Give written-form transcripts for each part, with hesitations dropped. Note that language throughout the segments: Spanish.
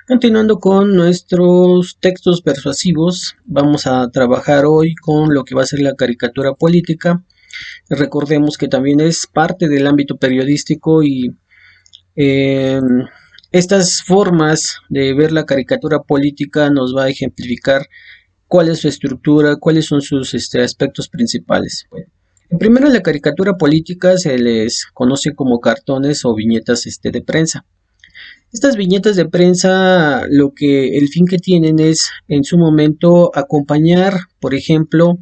Continuando con nuestros textos persuasivos, vamos a trabajar hoy con lo que va a ser la caricatura política. Recordemos que también es parte del ámbito periodístico y eh, estas formas de ver la caricatura política nos va a ejemplificar cuál es su estructura, cuáles son sus aspectos principales. Bueno, primero, la caricatura política se les conoce como cartones o viñetas de prensa. Estas viñetas de prensa, el fin que tienen es en su momento acompañar, por ejemplo,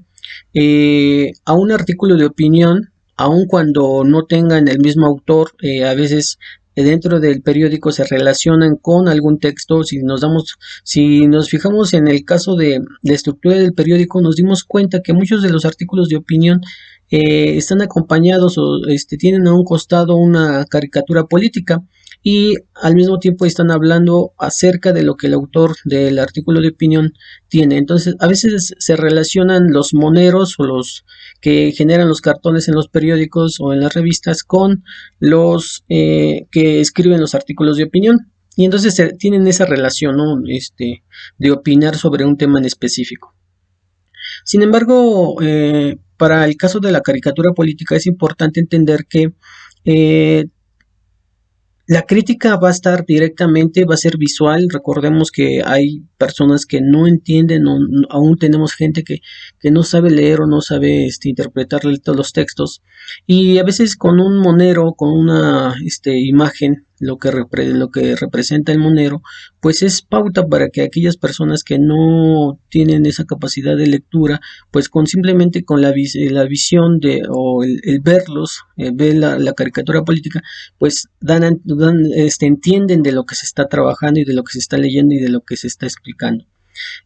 a un artículo de opinión, aun cuando no tengan el mismo autor, a veces dentro del periódico se relacionan con algún texto. Si nos fijamos en el caso de la estructura del periódico, nos dimos cuenta que muchos de los artículos de opinión están acompañados o tienen a un costado una caricatura política y al mismo tiempo están hablando acerca de lo que el autor del artículo de opinión tiene. Entonces, a veces se relacionan los moneros o los que generan los cartones en los periódicos o en las revistas con los que escriben los artículos de opinión. Y entonces tienen esa relación, ¿no? De opinar sobre un tema en específico. Sin embargo, para el caso de la caricatura política es importante entender que eh, la crítica va a estar directamente, va a ser visual. Recordemos que hay personas que no entienden, aún tenemos gente que no sabe leer o no sabe interpretar todos los textos. Y a veces con un monero, con una imagen, lo que representa el monero, pues es pauta para que aquellas personas que no tienen esa capacidad de lectura, pues con simplemente con la visión o el verlos, ver la caricatura política, pues entienden de lo que se está trabajando y de lo que se está leyendo y de lo que se está explicando.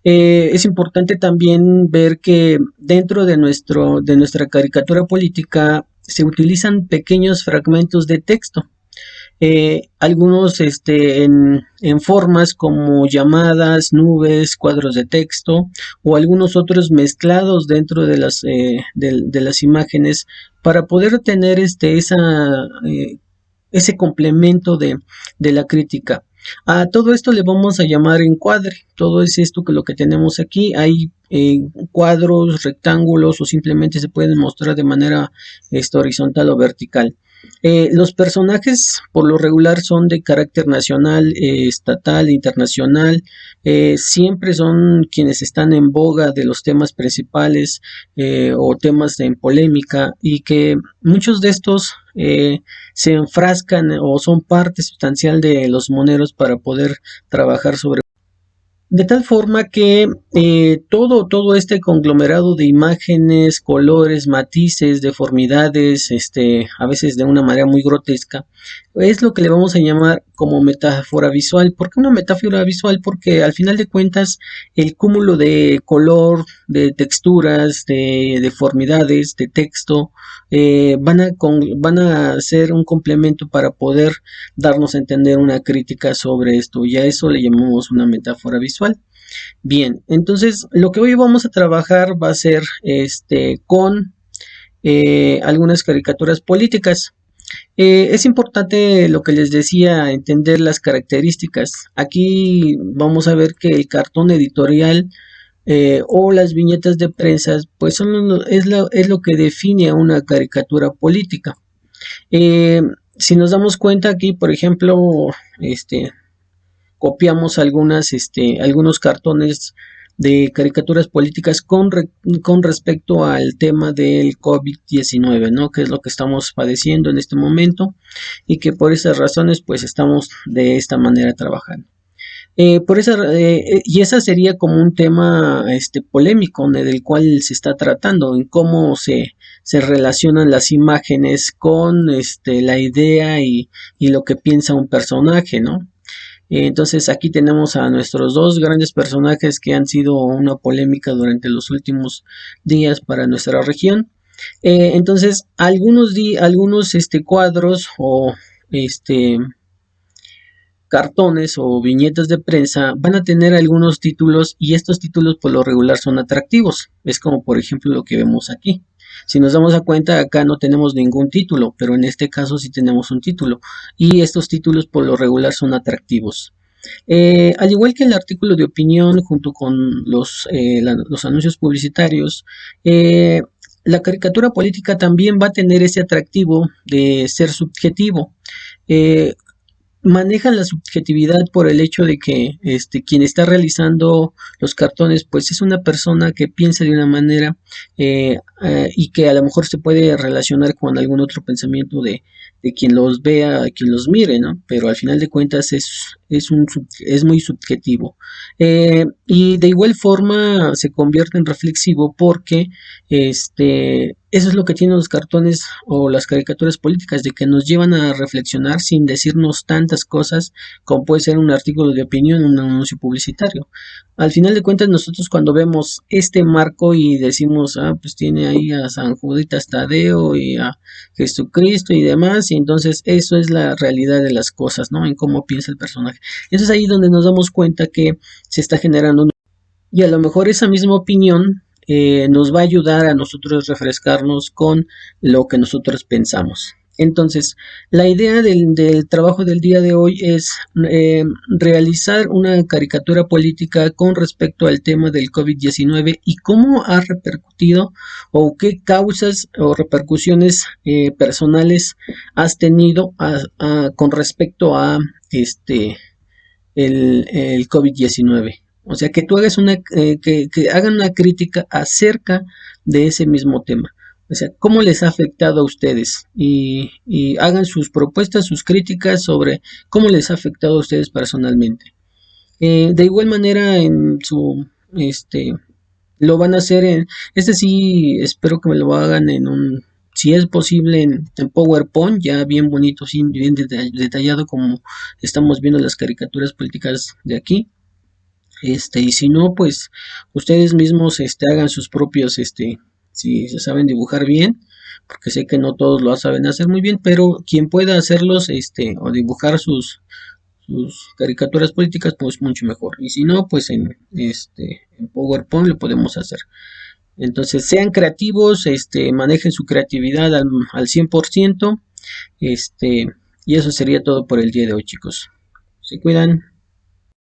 Es importante también ver que dentro de nuestra caricatura política se utilizan pequeños fragmentos de texto. Algunos en formas como llamadas, nubes, cuadros de texto o algunos otros mezclados dentro de las imágenes para poder tener ese complemento de la crítica. A todo esto le vamos a llamar encuadre. Todo es esto que lo que tenemos aquí. Hay cuadros, rectángulos o simplemente se pueden mostrar de manera horizontal o vertical. Los personajes por lo regular son de carácter nacional, estatal, internacional. Siempre son quienes están en boga de los temas principales o temas en polémica y que muchos de estos se enfrascan o son parte sustancial de los moneros para poder trabajar sobre de tal forma que todo este conglomerado de imágenes, colores, matices, deformidades, a veces de una manera muy grotesca, es lo que le vamos a llamar como metáfora visual. ¿Por qué una metáfora visual? Porque al final de cuentas el cúmulo de color, de texturas, de deformidades, de texto, van a ser un complemento para poder darnos a entender una crítica sobre esto, y a eso le llamamos una metáfora visual. Bien, entonces lo que hoy vamos a trabajar va a ser con algunas caricaturas políticas. Es importante lo que les decía, entender las características. Aquí vamos a ver que el cartón editorial o las viñetas de prensa pues es lo que define a una caricatura política. Eh, si nos damos cuenta aquí, por ejemplo, copiamos algunos cartones de caricaturas políticas con respecto al tema del COVID-19, ¿no? Que es lo que estamos padeciendo en este momento y que por esas razones pues estamos de esta manera trabajando. Y esa sería como un tema polémico del cual se está tratando, en cómo se relacionan las imágenes con la idea y lo que piensa un personaje, ¿no? Entonces aquí tenemos a nuestros dos grandes personajes que han sido una polémica durante los últimos días para nuestra región. Entonces algunos cuadros o cartones o viñetas de prensa van a tener algunos títulos y estos títulos por lo regular son atractivos. Es como por ejemplo lo que vemos aquí. Si nos damos a cuenta, acá no tenemos ningún título, pero en este caso sí tenemos un título y estos títulos por lo regular son atractivos. Al igual que el artículo de opinión junto con los anuncios publicitarios, la caricatura política también va a tener ese atractivo de ser subjetivo. Eh, Manejan la subjetividad por el hecho de que quien está realizando los cartones pues es una persona que piensa de una manera y que a lo mejor se puede relacionar con algún otro pensamiento de quien los vea, quien los mire, ¿no? Pero al final de cuentas es muy subjetivo. Y de igual forma se convierte en reflexivo porque eso es lo que tienen los cartones o las caricaturas políticas, de que nos llevan a reflexionar sin decirnos tantas cosas como puede ser un artículo de opinión, un anuncio publicitario. Al final de cuentas, nosotros cuando vemos este marco y decimos, pues tiene ahí a San Juditas Tadeo y a Jesucristo y demás, y entonces eso es la realidad de las cosas, ¿no? En cómo piensa el personaje. Eso es ahí donde nos damos cuenta que se está generando y a lo mejor esa misma opinión nos va a ayudar a nosotros refrescarnos con lo que nosotros pensamos. Entonces, la idea del trabajo del día de hoy es realizar una caricatura política con respecto al tema del COVID-19 y cómo ha repercutido o qué causas o repercusiones personales has tenido con respecto a el COVID-19. O sea, que tú hagas que hagan una crítica acerca de ese mismo tema. O sea, cómo les ha afectado a ustedes y hagan sus propuestas, sus críticas sobre cómo les ha afectado a ustedes personalmente. De igual manera, lo van a hacer sí, espero que me lo hagan si es posible, en PowerPoint, ya bien bonito, bien detallado como estamos viendo las caricaturas políticas de aquí. Y si no, pues ustedes mismos hagan sus propios, si se saben dibujar bien, porque sé que no todos lo saben hacer muy bien, pero quien pueda hacerlos, o dibujar sus caricaturas políticas, pues mucho mejor. Y si no, pues en PowerPoint lo podemos hacer. Entonces, sean creativos, manejen su creatividad al 100%, y eso sería todo por el día de hoy, chicos. Se cuidan.